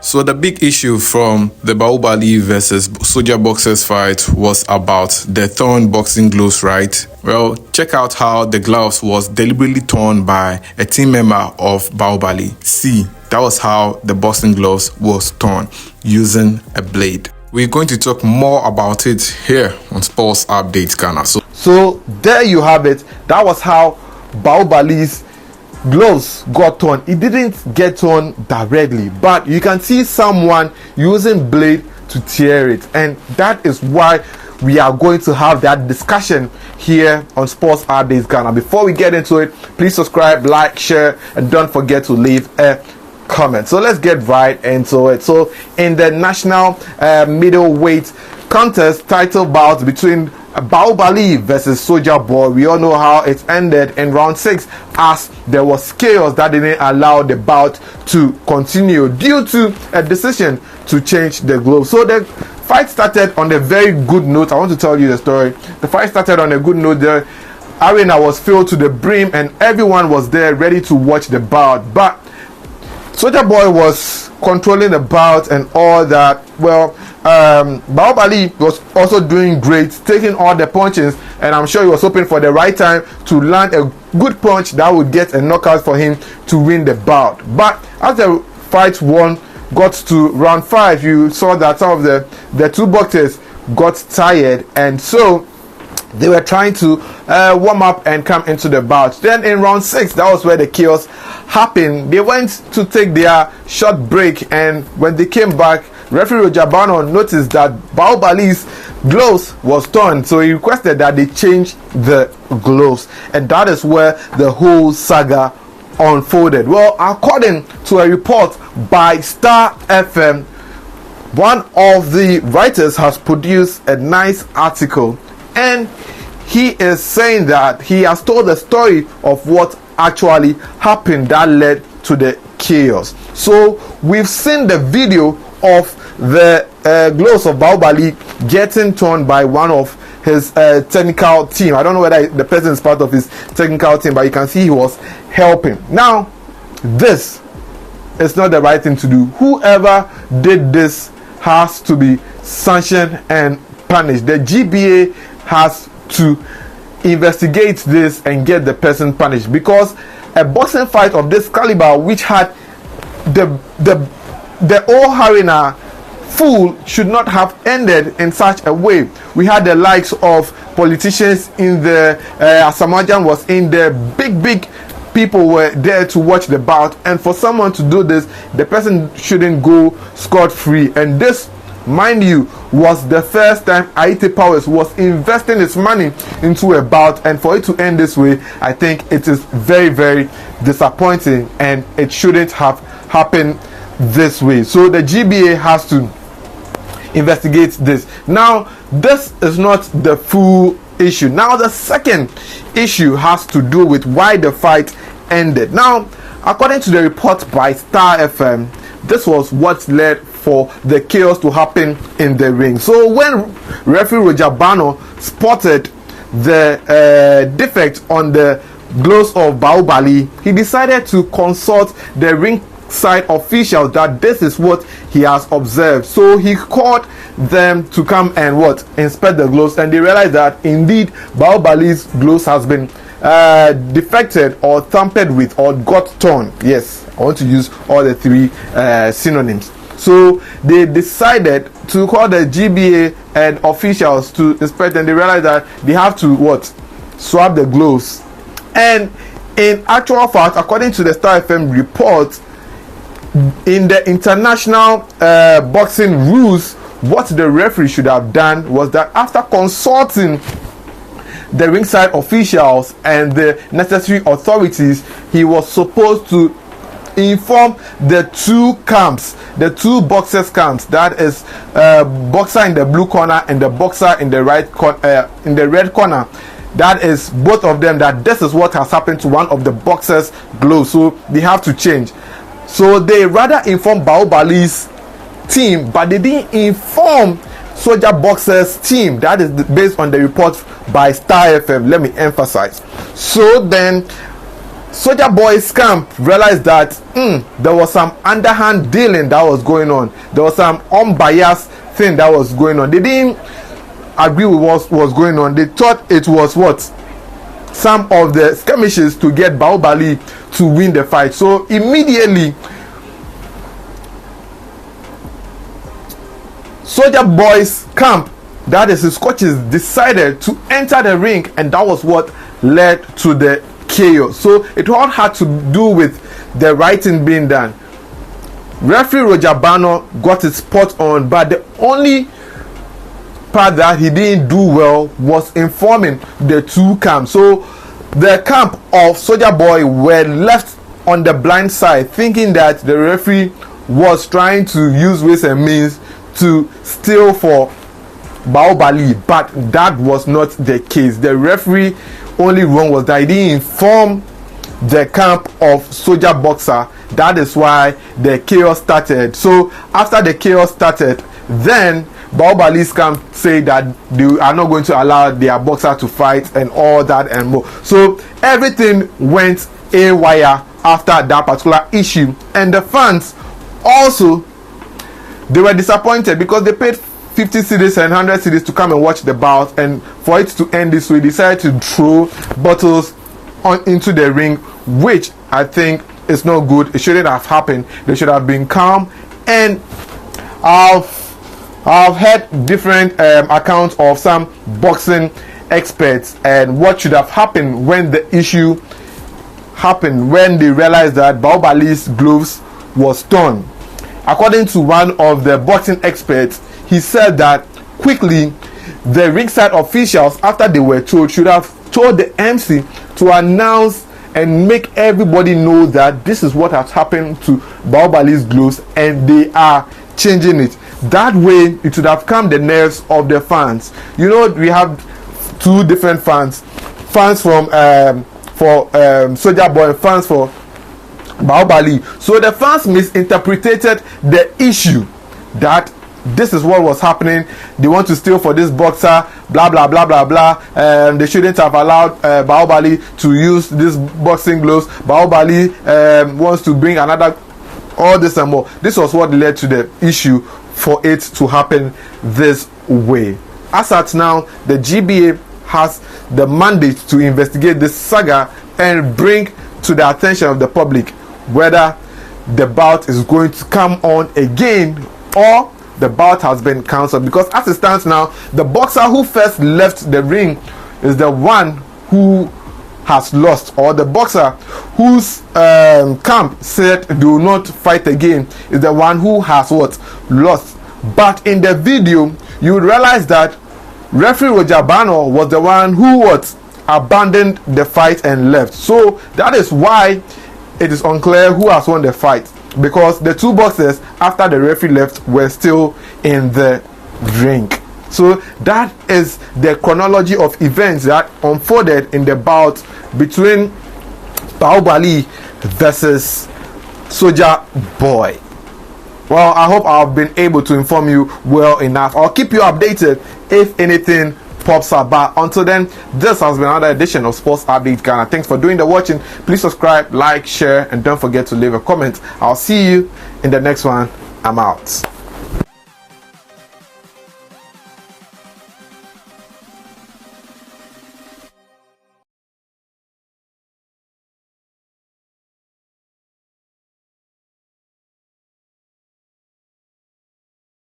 So the big issue from the Baubali versus Soldier Boxers fight was about the thorn boxing gloves, right? Well, check out how the gloves was deliberately torn by a team member of Baubali. See, that was how the boxing gloves was torn using a blade. We're going to talk more about it here on Sports Update Ghana. So there you have it. That was how Baubali's gloves got torn. It didn't get torn directly, but you can see someone using blade to tear it, and that is why we are going to have that discussion here on Sports Updates Ghana. Before we get into it, please subscribe, like, share, and don't forget to leave a comment. So let's get right into it. So in the national middleweight contest title bout between Baubali versus Soldier Boy, we all know how it ended in round 6, as there was chaos that didn't allow the bout to continue due to a decision to change the gloves. So the fight started on a very good note. I want to tell you the story. The fight started on a good note. The arena was filled to the brim and everyone was there ready to watch the bout, but Soldier Boy was controlling the bout and all that. Well, Baubali was also doing great, taking all the punches, and I'm sure he was hoping for the right time to land a good punch that would get a knockout for him to win the bout. But as the fight got to round 5, you saw that some of the two boxers got tired, and so they were trying to warm up and come into the bout. Then in round 6, that was where the chaos happened. They went to take their short break, and when they came back, referee Ojabano noticed that Baubali's gloves was torn, so he requested that they change the gloves, and that is where the whole saga unfolded. Well, according to a report by Star FM, one of the writers has produced a nice article, and he is saying that he has told the story of what actually happened that led to the chaos. So we've seen the video of the gloves of Baubali getting torn by one of his technical team. I don't know whether the person is part of his technical team, but you can see he was helping. Now, this is not the right thing to do. Whoever did this has to be sanctioned and punished. The GBA has to investigate this and get the person punished, because a boxing fight of this caliber, which had the whole arena full, should not have ended in such a way. We had the likes of politicians in the Asamajan was in there, big people were there to watch the bout, and for someone to do this, the person shouldn't go scot-free. And this, mind you, was the first time Aite Powers was investing his money into a bout, and for it to end this way, I think it is very, very disappointing, and it shouldn't have happened this way. So the GBA has to investigate this. Now, this is not the full issue. Now, the second issue has to do with why the fight ended. Now, according to the report by Star FM, this was what led for the chaos to happen in the ring. So when referee Rojabano spotted the defect on the gloves of Baubali, he decided to consult the ringside officials that this is what he has observed. So he called them to come and inspect the gloves, and they realized that indeed Baubali's gloves has been defected or tampered with or got torn. Yes, I want to use all the three synonyms. So they decided to call the GBA and officials to inspect, and they realized that they have to swap the gloves. And in actual fact, according to the Star FM report, in the international boxing rules, what the referee should have done was that after consulting the ringside officials and the necessary authorities, he was supposed to inform the two camps, the two boxers camps, that is boxer in the blue corner and the boxer in the in the red corner, that is both of them, that this is what has happened to one of the boxers' gloves, so they have to change. So they rather inform Baubali's team, but they didn't inform Soldier Boxers team. That is based on the report by Star FM. Let me emphasize. So then Soldier Boy's camp realized that there was some underhand dealing that was going on. There was some unbiased thing that was going on. They didn't agree with what was going on. They thought it was what? Some of the skirmishes to get Baubali to win the fight. So immediately, Soldier Boy's camp, that is his coaches, decided to enter the ring, and that was what led to the chaos. So it all had to do with the writing being done. Referee Roger Bano got his spot on, but the only part that he didn't do well was informing the two camps. So the camp of Soldier Boy were left on the blind side, thinking that the referee was trying to use ways and means to steal for Baubali, but that was not the case. The referee only wrong was that he didn't inform the camp of Soldier Boxer. That is why the chaos started. So after the chaos started, then Baubali's camp say that they are not going to allow their boxer to fight and all that and more. So everything went haywire after that particular issue, and the fans also, they were disappointed because they paid 50 cedis and 100 cedis to come and watch the bout, and for it to end this way, they decided to throw bottles into the ring, which I think is not good. It shouldn't have happened. They should have been calm. And I've heard different accounts of some boxing experts and what should have happened when the issue happened, when they realized that Baubali's gloves was torn. According to one of the boxing experts, he said that quickly the ringside officials, after they were told, should have told the MC to announce and make everybody know that this is what has happened to Baubali's gloves, and they are changing it. That way it would have calmed the nerves of the fans. You know, we have two different fans from Soldier Boy and fans for Baubali. So the fans misinterpreted the issue that this is what was happening. They want to steal for this boxer, blah blah blah blah blah. They shouldn't have allowed Baubali to use this boxing gloves. Baubali wants to bring another, all this and more. This was what led to the issue for it to happen this way. As at now, the GBA has the mandate to investigate this saga and bring to the attention of the public whether the bout is going to come on again or the bout has been cancelled. Because as it stands now, the boxer who first left the ring is the one who has lost, or the boxer whose camp said do not fight again is the one who has what? Lost. But in the video, you would realize that referee Roger Bano was the one who what? Abandoned the fight and left. So that is why it is unclear who has won the fight, because the two boxers after the referee left were still in the ring. So that is the chronology of events that unfolded in the bout between Baubali versus Soldier Boy. Well, I hope I've been able to inform you well enough. I'll keep you updated if anything pops up. But until then, this has been another edition of Sports Update Ghana. Thanks for doing the watching. Please subscribe, like, share, and don't forget to leave a comment. I'll see you in the next one. I'm out.